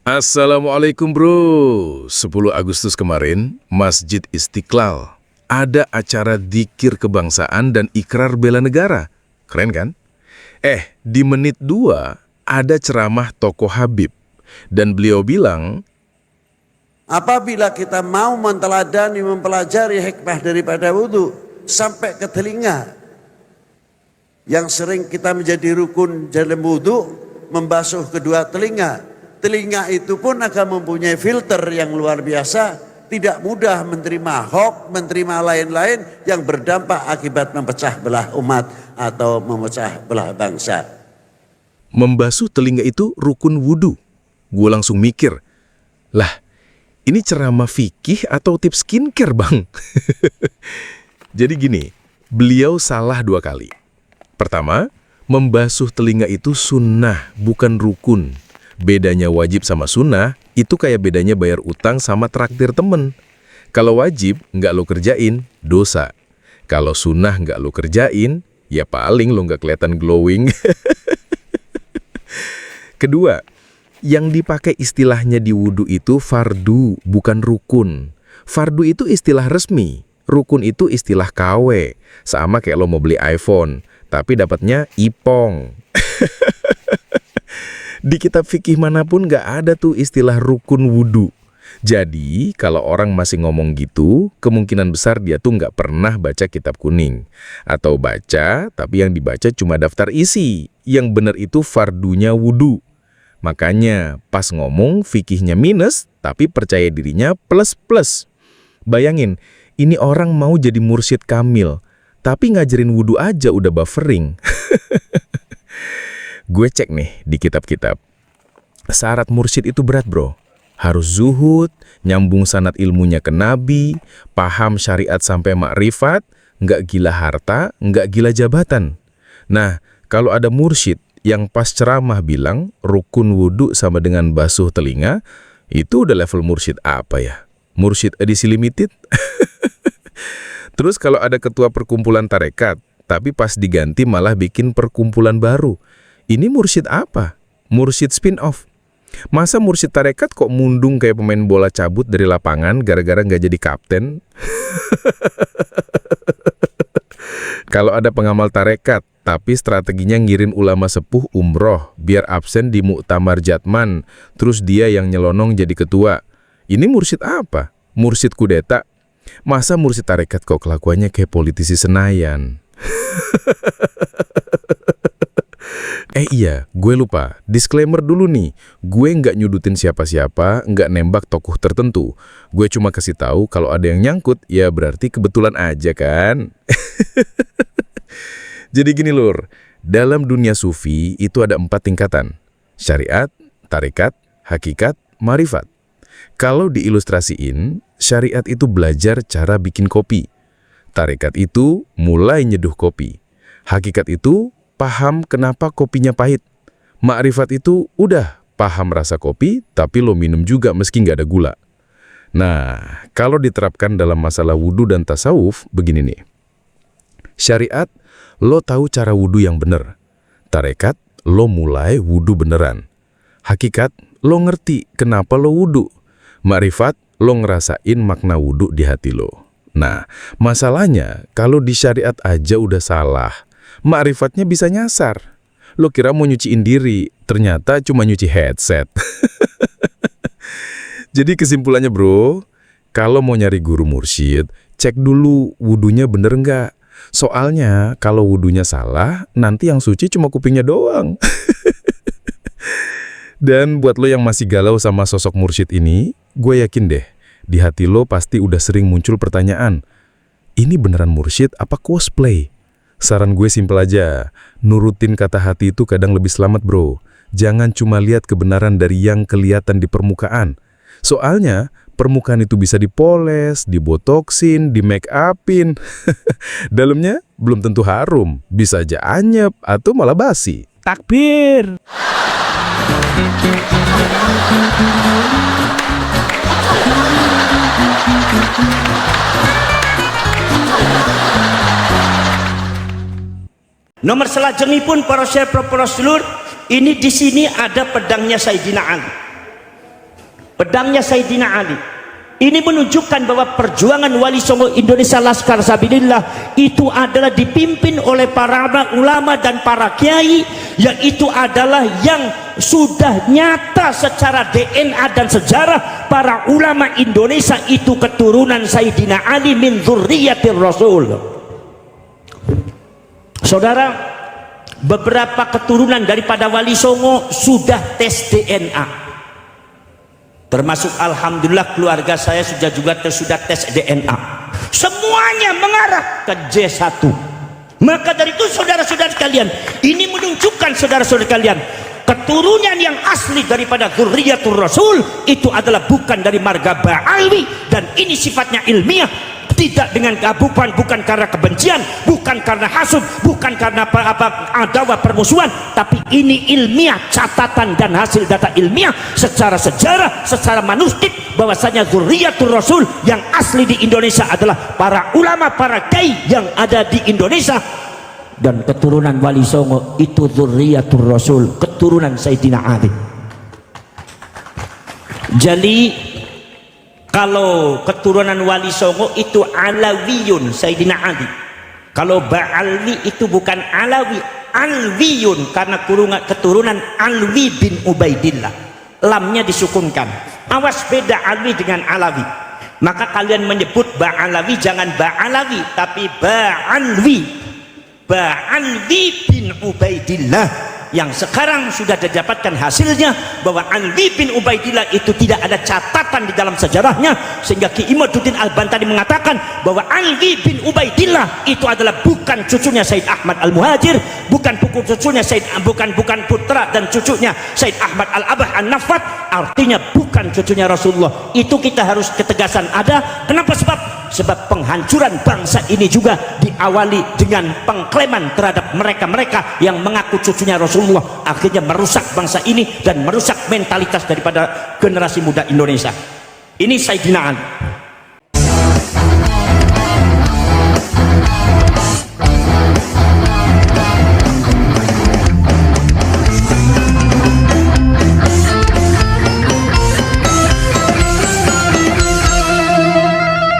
Assalamualaikum bro. 10 Agustus kemarin, Masjid Istiqlal ada acara dzikir kebangsaan dan ikrar bela negara. Keren kan? Di menit 2 ada ceramah tokoh Habib. Dan beliau bilang, apabila kita mau menteladani, mempelajari hikmah daripada wudhu sampai ke telinga, yang sering kita menjadi rukun dalam wudhu, membasuh kedua telinga. Telinga itu pun akan mempunyai filter yang luar biasa, tidak mudah menerima hoax, menerima lain-lain yang berdampak akibat memecah belah umat atau memecah belah bangsa. membasuh telinga itu rukun wudhu. Gue langsung mikir, lah ini ceramah fikih atau tips skincare bang? Jadi gini, beliau salah 2 kali. Pertama, membasuh telinga itu sunnah, bukan rukun. Bedanya wajib sama sunnah, itu kayak bedanya bayar utang sama traktir temen. Kalau wajib, nggak lo kerjain, dosa. Kalau sunnah nggak lo kerjain, ya paling lo nggak kelihatan glowing. Kedua, yang dipakai istilahnya di wudhu itu fardu, bukan rukun. Fardu itu istilah resmi, rukun itu istilah KW. Sama kayak lo mau beli iPhone, tapi dapatnya ipong. Di kitab fikih manapun nggak ada tuh istilah rukun wudhu. Jadi, kalau orang masih ngomong gitu, kemungkinan besar dia tuh nggak pernah baca kitab kuning. Atau baca, tapi yang dibaca cuma daftar isi. Yang benar itu fardunya wudhu. Makanya, pas ngomong fikihnya minus, tapi percaya dirinya plus-plus. Bayangin, ini orang mau jadi mursyid kamil, tapi ngajarin wudhu aja udah buffering. Gue cek nih di kitab-kitab. Syarat mursyid itu berat bro. Harus zuhud, nyambung sanad ilmunya ke Nabi, paham syariat sampai makrifat, nggak gila harta, nggak gila jabatan. Nah, kalau ada mursyid yang pas ceramah bilang rukun wudhu sama dengan basuh telinga, itu udah level mursyid apa ya? Mursyid edisi limited? Terus kalau ada ketua perkumpulan tarekat, tapi pas diganti malah bikin perkumpulan baru. Ini mursyid apa? Mursyid spin-off. Masa mursyid tarekat kok mundung kayak pemain bola cabut dari lapangan gara-gara nggak jadi kapten? Kalau ada pengamal tarekat, tapi strateginya ngirim ulama sepuh umroh, biar absen di muktamar jatman, terus dia yang nyelonong jadi ketua. Ini mursyid apa? Mursyid kudeta? Masa mursyid tarekat kok kelakuannya kayak politisi Senayan? Iya, gue lupa. Disclaimer dulu nih, gue nggak nyudutin siapa-siapa, nggak nembak tokoh tertentu. Gue cuma kasih tahu kalau ada yang nyangkut, ya berarti kebetulan aja kan? Jadi gini lur, dalam dunia sufi itu ada 4 tingkatan. Syariat, tarekat, hakikat, marifat. Kalau diilustrasiin, syariat itu belajar cara bikin kopi. Tarekat itu mulai nyeduh kopi. Hakikat itu paham kenapa kopinya pahit. Ma'rifat itu udah paham rasa kopi, tapi lo minum juga meski nggak ada gula. Nah, kalau diterapkan dalam masalah wudhu dan tasawuf, begini nih. Syariat, lo tahu cara wudhu yang benar. Tarekat, lo mulai wudhu beneran. Hakikat, lo ngerti kenapa lo wudhu. Ma'rifat, lo ngerasain makna wudhu di hati lo. Nah, masalahnya kalau di syariat aja udah salah. Ma'rifatnya bisa nyasar. Lo kira mau nyuciin diri, ternyata cuma nyuci headset. Jadi kesimpulannya bro, kalau mau nyari guru mursyid, cek dulu wudhunya bener nggak. Soalnya kalau wudhunya salah, nanti yang suci cuma kupingnya doang. Dan buat lo yang masih galau sama sosok mursyid ini, gue yakin deh, di hati lo pasti udah sering muncul pertanyaan, ini beneran mursyid apa cosplay? Saran gue simpel aja, nurutin kata hati itu kadang lebih selamat bro. Jangan cuma lihat kebenaran dari yang kelihatan di permukaan. Soalnya, permukaan itu bisa dipoles, dibotoksin, di make upin. Dalamnya belum tentu harum, bisa aja anyep atau malah basi. Takbir. Nomor selajengipun para syekh para sedulur, ini di sini ada pedangnya Sayyidina Ali. pedangnya Sayyidina Ali. Ini menunjukkan bahwa perjuangan Wali Songo Indonesia Laskar Sabilillah itu adalah dipimpin oleh para ulama dan para kiai, yaitu adalah yang sudah nyata secara DNA dan sejarah. Para ulama Indonesia itu keturunan Sayyidina Ali min dzurriyyatir Rasul. Saudara, beberapa keturunan daripada Wali Songo sudah tes DNA. Termasuk alhamdulillah keluarga saya sudah tes DNA. Semuanya mengarah ke J1. Maka dari itu saudara-saudara sekalian, ini menunjukkan saudara-saudara sekalian, keturunan yang asli daripada dzurriyyatur Rasul itu adalah bukan dari marga Ba'alwi, dan ini sifatnya ilmiah. Tidak dengan bukan karena kebencian, bukan karena hasud, bukan karena adawa permusuhan, tapi ini ilmiah, catatan dan hasil data ilmiah secara sejarah, secara manuskrip, bahwasanya dzurriyyatur Rasul yang asli di Indonesia adalah para ulama, para kiai yang ada di Indonesia. Dan keturunan Wali Songo itu dzurriyyatur Rasul, keturunan Sayyidina Ali. Jadi kalau keturunan Wali Songo itu Alawiyun Sayyidina Ali. Kalau Ba'alwi itu bukan Alawi, Alwiyun, karena keturunan Alwi bin Ubaidillah. Lamnya disukunkan. Awas, beda Alwi dengan Alawi. Maka kalian menyebut Ba'alawi jangan Ba'alawi, tapi Ba'alwi. Ba'alwi bin Ubaidillah, yang sekarang sudah didapatkan hasilnya bahwa Alwi bin Ubaidillah itu tidak ada catatan di dalam sejarahnya, sehingga Ki Imaduddin Al-Bantani mengatakan bahwa Alwi bin Ubaidillah itu adalah bukan cucunya Said Ahmad Al-Muhajir, bukan cucunya bukan putra dan cucunya Said Ahmad Al-Abah An-Nafat, artinya bukan cucunya Rasulullah. Itu kita harus ketegasan ada. Kenapa? Sebab penghancuran bangsa ini juga diawali dengan pengklaman terhadap mereka-mereka yang mengaku cucunya Rasulullah, akhirnya merusak bangsa ini dan merusak mentalitas daripada generasi muda Indonesia. Ini Sayyidina Ali.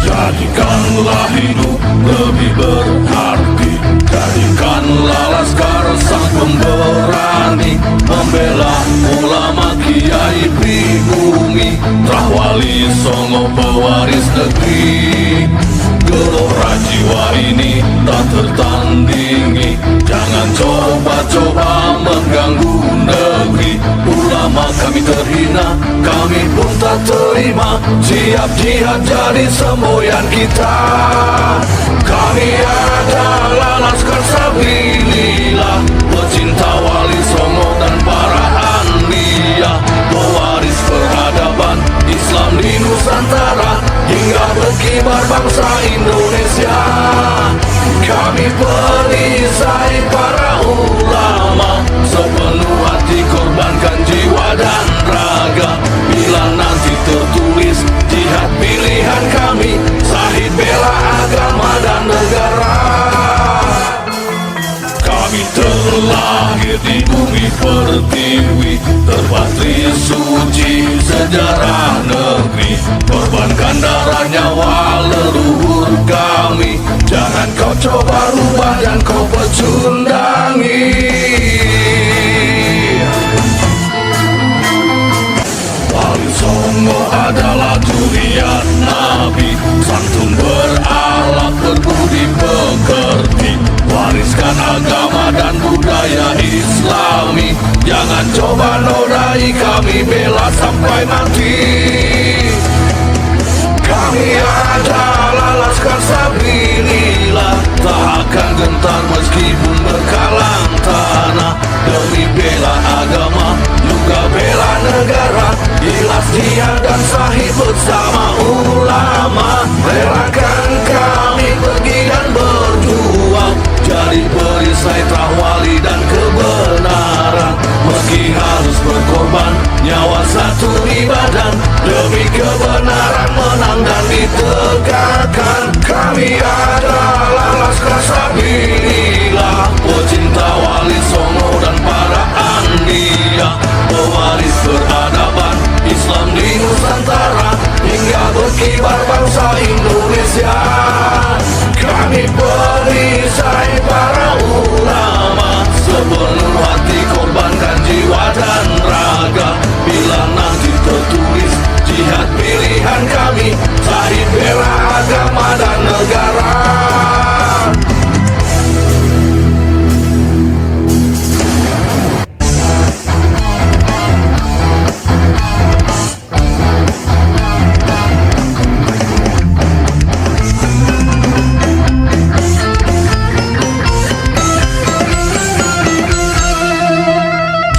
Jadikanlah hidup lebih berarti, jadikanlah laskar sang pemberani, membela ulama kiai pribumi, Wali Songo pewaris negeri. Gelora jiwa ini tak tertandingi, jangan coba-coba mengganggu negeri. Ulama kami terhina, kami pun tak terima, siap jihad jadi semboyan kita. Kami adalah Laskar Sabilillah, pecinta Wali Songo dan para anbiya, pewaris peradaban Islam di Nusantara hingga berkibar bangsa Indonesia. Kami perisai para ulama, sepenuh hati korbankan jiwa dan raga. Bila nanti tertulis jihad pilihan kami, Syahid bela agama dan negara. Kami terlahir di bumi pertiwi, terpatri suci sejarah negeri, korbankan darah nyawa leluhur kami. Jangan kau coba rubah dan kau pecundangi. Wali Songo adalah dzurriyyat Nabi, santun berakhlak berbudi pekerti, wariskan agama dan budaya Islami. Jangan coba nodai kami, bela sampai mati. Kami adalah Laskar Sabilillah, tak akan gentar meskipun berkalang tanah, demi bela agama juga bela negara. Ikhlas jihad dan Syahid bersama ulama, relakan kami pergi dan berjuang, jadi perisai Wali dan kebenaran. Meski harus berkorban nyawa satu di badan, demi kebenaran menang dan ditegakkan. Kami adalah Laskar Sabilillah, pecinta Wali Songo dan para anbiya, pewaris peradaban Islam di Nusantara kibar bangsa Indonesia. Kami perisai para ulama, sepenuh hati korbankan jiwa dan raga. Bila nanti tertulis jihad pilihan kami, Zahid bela agama dan negara.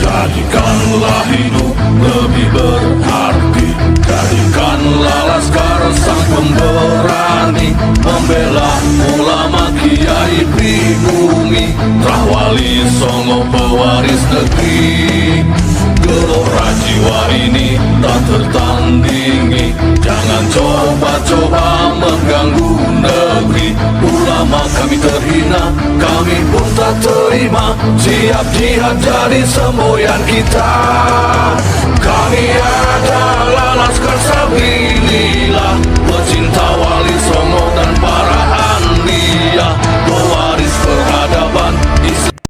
Jadikanlah hidup lebih berarti, jadikanlah laskar sang pemberani, membela ulama kiai pribumi, Rahwali Songo pewaris negeri. Gelora jiwa ini tak tertandingi, jangan coba-coba mengganggu negeri. Ulama kami terhina, kami pun tak terima, siap jihad jadi semboyan kita. Kami adalah laskar sabilillah,